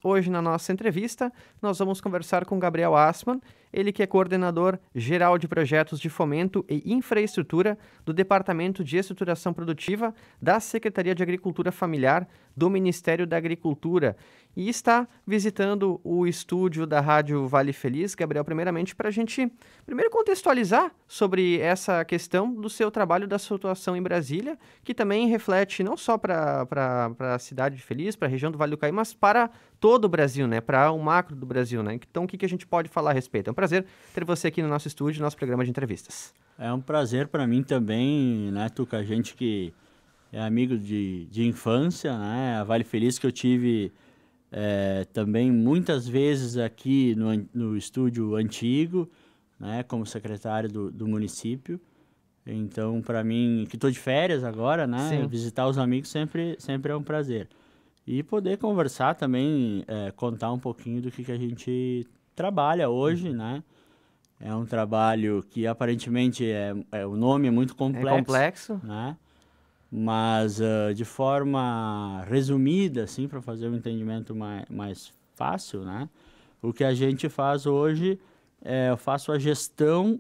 Hoje, na nossa entrevista, nós vamos conversar com Gabriel Assmann, ele que é coordenador geral de projetos de fomento e infraestrutura do Departamento de Estruturação Produtiva da Secretaria de Agricultura Familiar do Ministério da Agricultura e está visitando o estúdio da Rádio Vale Feliz. Gabriel, primeiramente, para a gente primeiro contextualizar sobre essa questão do seu trabalho, da sua atuação em Brasília, que também reflete não só para a cidade de Feliz, para a região do Vale do Caí, mas para todo o Brasil, né? Para o macro do Brasil, né? Então, o que a gente pode falar a respeito? É um prazer ter você aqui no nosso estúdio, nosso programa de entrevistas. É um prazer para mim também, né, Tuca? A gente que é amigo de infância, né? A Vale Feliz que eu tive também muitas vezes aqui no estúdio antigo, né? Como secretário do município. Então, para mim, que estou de férias agora, né? Sim. Visitar os amigos sempre é um prazer. E poder conversar também, contar um pouquinho do que a gente trabalha hoje, né? É um trabalho que aparentemente o nome é muito É complexo, complexo. né? Mas de forma resumida, assim, para fazer um entendimento mais fácil, né? O que a gente faz hoje eu faço a gestão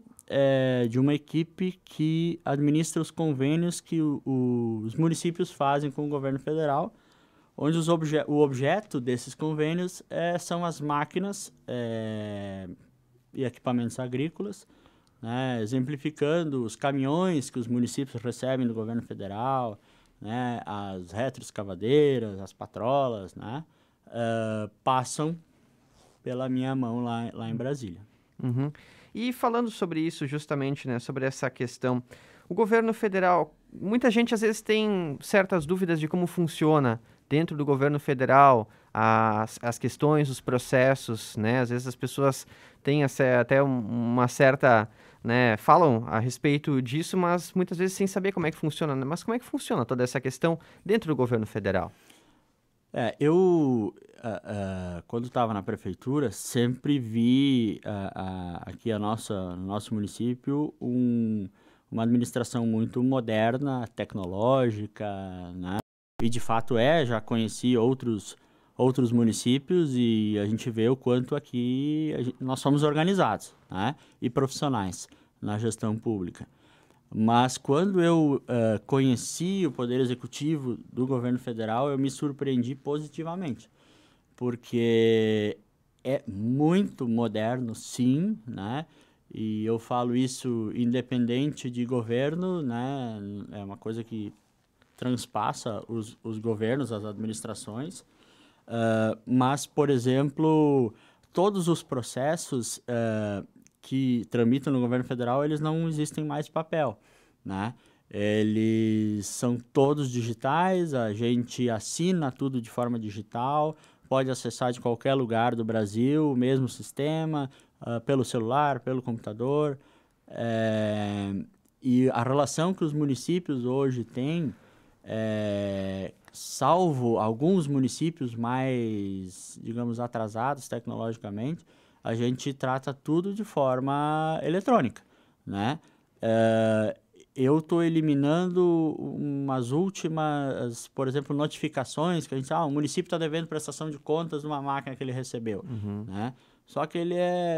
de uma equipe que administra os convênios que os municípios fazem com o governo federal, onde o objeto desses convênios são as máquinas e equipamentos agrícolas, né, exemplificando os caminhões que os municípios recebem do governo federal, né, as retroescavadeiras, as patrolas, né, passam pela minha mão lá em Brasília. Uhum. E falando sobre isso justamente, né, sobre essa questão, o governo federal, muita gente às vezes tem certas dúvidas de como funciona dentro do governo federal as questões, os processos, né, às vezes as pessoas têm até uma certa, né, falam a respeito disso, mas muitas vezes sem saber como é que funciona, né? Mas como é que funciona toda essa questão dentro do governo federal? Eu, quando estava na prefeitura, sempre vi aqui no nosso município uma administração muito moderna, tecnológica, né? E de fato já conheci outros municípios e a gente vê o quanto aqui nós somos organizados, né? E profissionais na gestão pública. Mas quando eu conheci o Poder Executivo do governo federal, eu me surpreendi positivamente, porque é muito moderno, sim, né? E eu falo isso independente de governo, né? É uma coisa que transpassa os governos, as administrações. Mas, por exemplo, todos os processos que tramitam no governo federal, eles não existem mais em papel, né? Eles são todos digitais, a gente assina tudo de forma digital, pode acessar de qualquer lugar do Brasil, o mesmo sistema, pelo celular, pelo computador. E a relação que os municípios hoje têm, salvo alguns municípios mais, digamos, atrasados tecnologicamente, a gente trata tudo de forma eletrônica, né? Eu estou eliminando umas últimas, por exemplo, notificações que a gente, o município está devendo prestação de contas numa máquina que ele recebeu, Uhum. né? Só que ele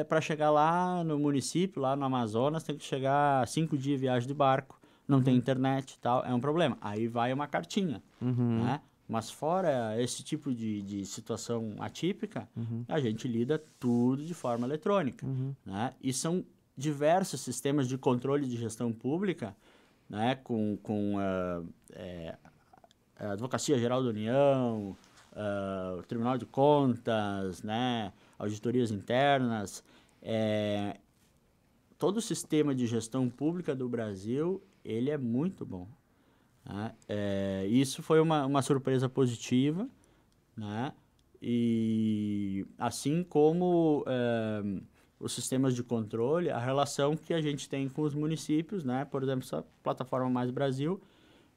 para chegar lá no município, lá no Amazonas, tem que chegar 5 dias de viagem de barco, não tem Uhum. internet e tal, é um problema. Aí vai uma cartinha, Uhum. né? Mas fora esse tipo de situação atípica, Uhum. a gente lida tudo de forma eletrônica, Uhum. né? E são diversos sistemas de controle de gestão pública, né? Com a Advocacia Geral da União, o Tribunal de Contas, né? Auditorias internas. Todo o sistema de gestão pública do Brasil, ele é muito bom, né? Isso foi uma surpresa positiva, né? E assim como os sistemas de controle, a relação que a gente tem com os municípios, né? Por exemplo, essa plataforma Mais Brasil,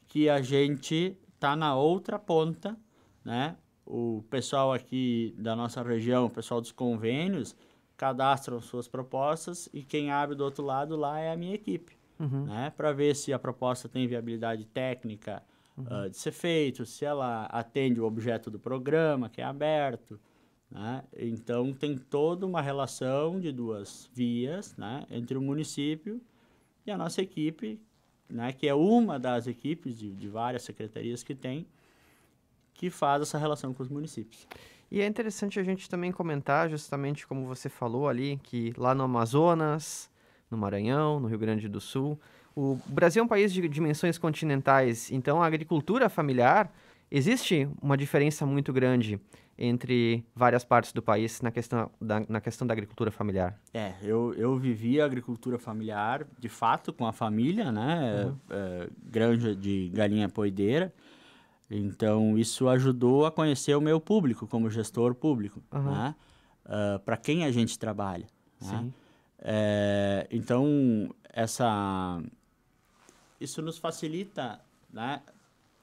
que a gente está na outra ponta, né? O pessoal aqui da nossa região, o pessoal dos convênios, cadastram suas propostas e quem abre do outro lado lá é a minha equipe, Uhum. né? Para ver se a proposta tem viabilidade técnica Uhum. de ser feito, se ela atende o objeto do programa, que é aberto, né? Então, tem toda uma relação de duas vias, né, entre o município e a nossa equipe, né, que é uma das equipes de várias secretarias que faz essa relação com os municípios. E é interessante a gente também comentar, justamente como você falou ali, que lá no Amazonas, no Maranhão, no Rio Grande do Sul, o Brasil é um país de dimensões continentais, então a agricultura familiar, existe uma diferença muito grande entre várias partes do país na questão da agricultura familiar. Eu vivi a agricultura familiar, de fato, com a família, né? Granja de galinha poideira. Então, isso ajudou a conhecer o meu público como gestor público, né? Para quem a gente trabalha, né? Sim. Então, isso nos facilita, né,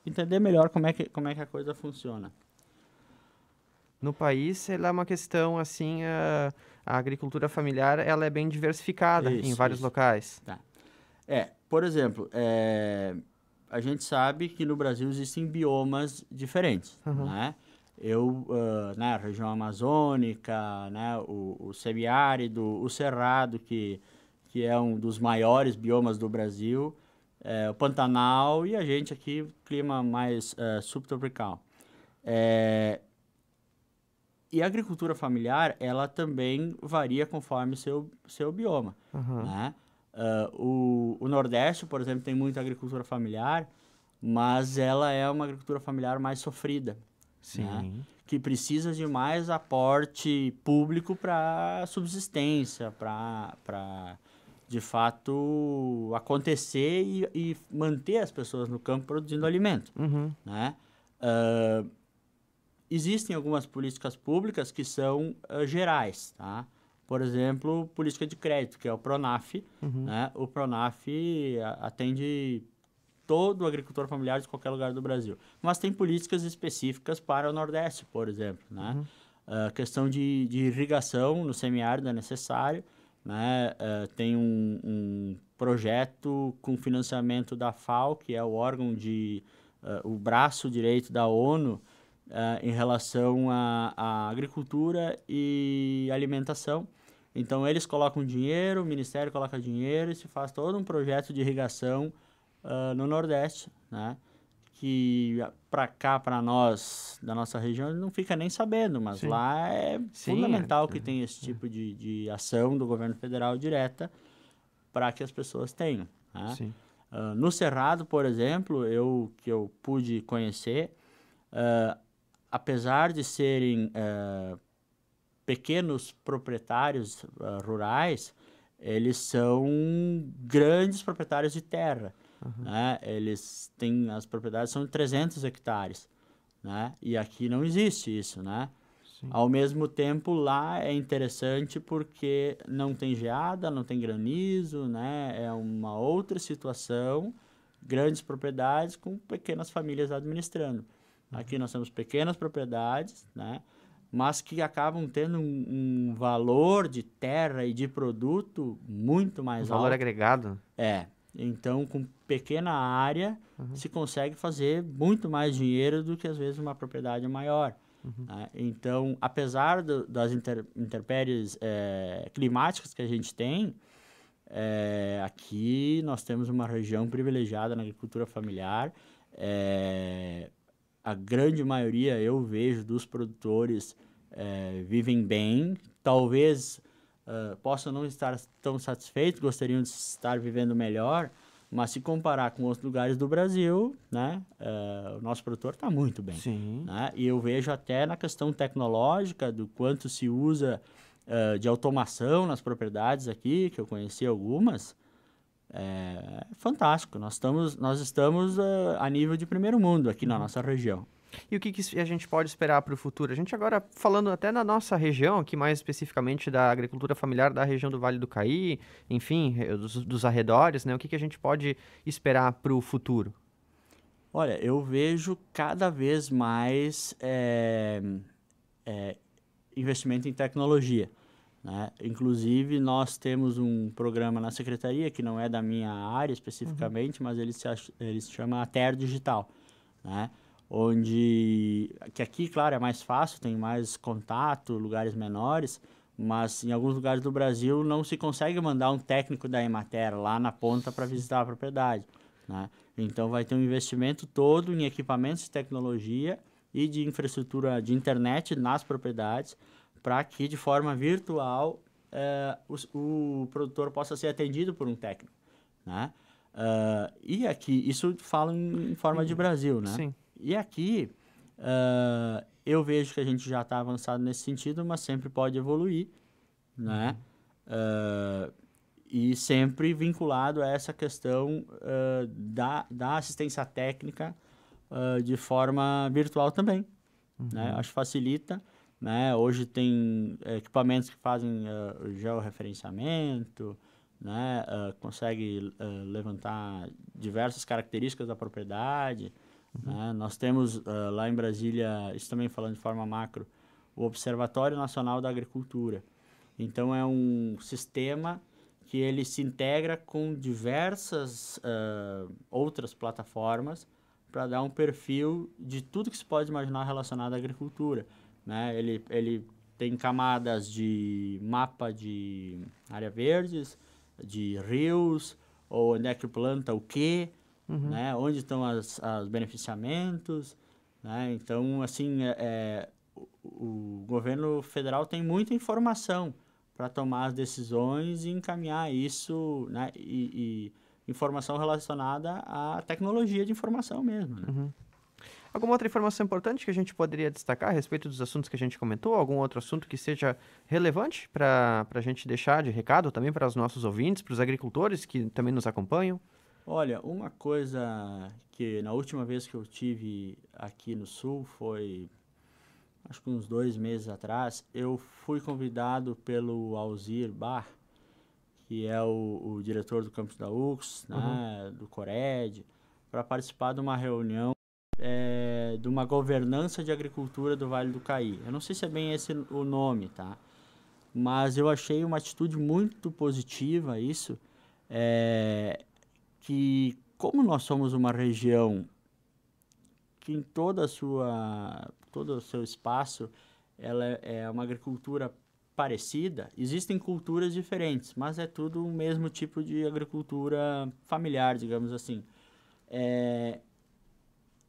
entender melhor como é que a coisa funciona. No país, ela é uma questão assim, a agricultura familiar, ela é bem diversificada em vários Isso. locais. Tá. Por exemplo, a gente sabe que no Brasil existem biomas diferentes, né? Na região amazônica, né, o semiárido, o cerrado, que é um dos maiores biomas do Brasil, o Pantanal e a gente aqui, clima mais subtropical. E a agricultura familiar, ela também varia conforme seu bioma, né? O Nordeste, por exemplo, tem muita agricultura familiar, mas ela é uma agricultura familiar mais sofrida, né? Sim. Que precisa de mais aporte público para subsistência, para de fato acontecer e manter as pessoas no campo produzindo alimento, né? Existem algumas políticas públicas que são gerais, tá? Por exemplo, política de crédito, que é o PRONAF, né? O PRONAF atende todo o agricultor familiar de qualquer lugar do Brasil. Mas tem políticas específicas para o Nordeste, por exemplo, né? A questão de irrigação no semiárido é necessário, né? Tem um projeto com financiamento da FAO, que é o órgão o braço direito da ONU, em relação à agricultura e alimentação. Então, eles colocam dinheiro, o Ministério coloca dinheiro e se faz todo um projeto de irrigação no Nordeste, né? Que para cá, para nós, da nossa região, não fica nem sabendo, mas lá é fundamental que tenha esse tipo de ação do governo federal direta para que as pessoas tenham, né? No Cerrado, por exemplo, que eu pude conhecer, apesar de serem pequenos proprietários rurais, eles são grandes proprietários de terra, né? As propriedades são de 300 hectares, né? E aqui não existe isso, né? Ao mesmo tempo, lá é interessante porque não tem geada, não tem granizo, né? É uma outra situação, grandes propriedades com pequenas famílias administrando. Aqui nós temos pequenas propriedades, né? Mas que acabam tendo um valor de terra e de produto muito mais alto. Valor agregado. Então, com pequena área, se consegue fazer muito mais dinheiro do que, às vezes, uma propriedade maior. Né? Então, apesar das intempéries climáticas que a gente tem, aqui nós temos uma região privilegiada na agricultura familiar. A grande maioria, eu vejo, dos produtores vivem bem. Talvez possam não estar tão satisfeitos, gostariam de estar vivendo melhor, mas se comparar com outros lugares do Brasil, né, o nosso produtor está muito bem. Né? E eu vejo até na questão tecnológica, do quanto se usa de automação nas propriedades aqui, que eu conheci algumas, fantástico. Nós estamos a nível de primeiro mundo aqui na nossa região. E o que a gente pode esperar para o futuro? A gente agora, falando até na nossa região, aqui mais especificamente da agricultura familiar da região do Vale do Caí, enfim, dos arredores, né? O que a gente pode esperar para o futuro? Olha, eu vejo cada vez mais investimento em tecnologia, né? Inclusive, nós temos um programa na secretaria, que não é da minha área especificamente, mas ele se chama Ter Digital, né? que aqui, claro, é mais fácil, tem mais contato, lugares menores, mas em alguns lugares do Brasil não se consegue mandar um técnico da Emater lá na ponta para visitar a propriedade, né? Então vai ter um investimento todo em equipamentos de tecnologia e de infraestrutura de internet nas propriedades para que de forma virtual o produtor possa ser atendido por um técnico, né? E aqui, isso fala em forma de Brasil, né? Sim. E aqui, eu vejo que a gente já está avançado nesse sentido, mas sempre pode evoluir, né? E sempre vinculado a essa questão da assistência técnica de forma virtual também, né? Acho que facilita, né? Hoje tem equipamentos que fazem georreferenciamento, né? Consegue levantar diversas características da propriedade, né? Nós temos lá em Brasília, isso também falando de forma macro, o Observatório Nacional da Agricultura. Então é um sistema que ele se integra com diversas outras plataformas para dar um perfil de tudo que se pode imaginar relacionado à agricultura, né? Ele tem camadas de mapa de áreas verdes, de rios, ou onde é que planta o quê, né? Onde estão os beneficiamentos, né? Então, assim, o governo federal tem muita informação para tomar as decisões e encaminhar isso, né? E informação relacionada à tecnologia de informação mesmo, né? Alguma outra informação importante que a gente poderia destacar a respeito dos assuntos que a gente comentou? Algum outro assunto que seja relevante para a gente deixar de recado também para os nossos ouvintes, para os agricultores que também nos acompanham? Olha, uma coisa que na última vez que eu tive aqui no Sul foi, acho que uns 2 meses atrás, eu fui convidado pelo Alzir Bar, que é o diretor do campus da UX, né, do Cored, para participar de uma reunião de uma governança de agricultura do Vale do Caí. Eu não sei se é bem esse o nome, tá? Mas eu achei uma atitude muito positiva isso, que como nós somos uma região que em todo o seu espaço, ela é uma agricultura parecida, existem culturas diferentes, mas é tudo o mesmo tipo de agricultura familiar, digamos assim.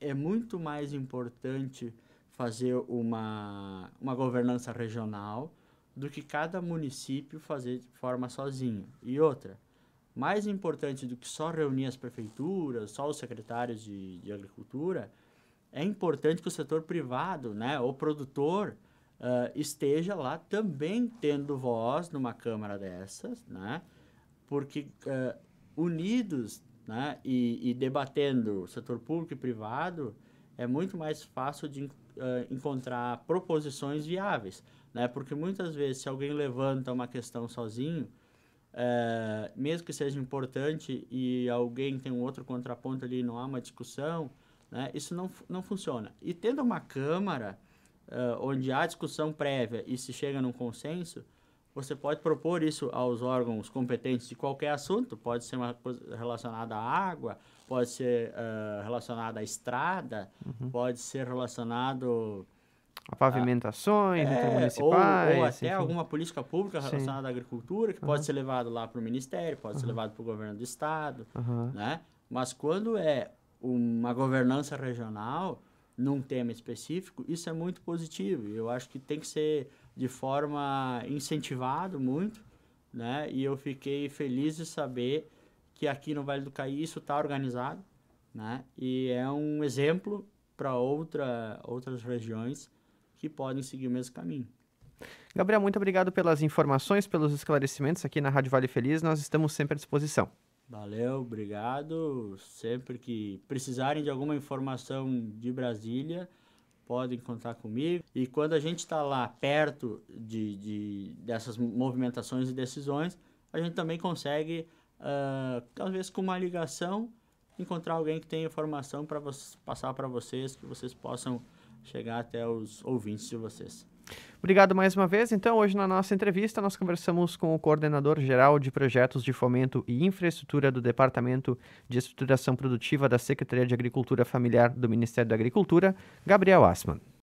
É muito mais importante fazer uma governança regional do que cada município fazer de forma sozinho. E outra, mais importante do que só reunir as prefeituras, só os secretários de agricultura, é importante que o setor privado, né, o produtor, esteja lá também tendo voz numa câmara dessas, né, porque unidos, né, e debatendo setor público e privado, é muito mais fácil de encontrar proposições viáveis, né, porque muitas vezes se alguém levanta uma questão sozinho, mesmo que seja importante e alguém tem um outro contraponto ali, não há uma discussão, né, isso não funciona. E tendo uma Câmara onde há discussão prévia e se chega num consenso, você pode propor isso aos órgãos competentes de qualquer assunto, pode ser uma coisa relacionada à água, pode ser relacionada à estrada, pode ser relacionado A pavimentações ou intermunicipais, até enfim. alguma política pública Sim. relacionada à agricultura, que pode ser levado lá para o Ministério, pode ser levado para o governo do Estado, né? Mas quando é uma governança regional, num tema específico, isso é muito positivo. Eu acho que tem que ser de forma incentivado muito, né? E eu fiquei feliz de saber que aqui no Vale do Caí isso está organizado, né? E é um exemplo para outras regiões que podem seguir o mesmo caminho. Gabriel, muito obrigado pelas informações, pelos esclarecimentos aqui na Rádio Vale Feliz. Nós estamos sempre à disposição. Valeu, obrigado. Sempre que precisarem de alguma informação de Brasília, podem contar comigo. E quando a gente está lá perto dessas movimentações e decisões, a gente também consegue, às vezes com uma ligação, encontrar alguém que tenha informação para passar para vocês, que vocês possam chegar até os ouvintes de vocês. Obrigado mais uma vez. Então, hoje na nossa entrevista, nós conversamos com o coordenador geral de projetos de fomento e infraestrutura do Departamento de Estruturação Produtiva da Secretaria de Agricultura Familiar do Ministério da Agricultura, Gabriel Assmann.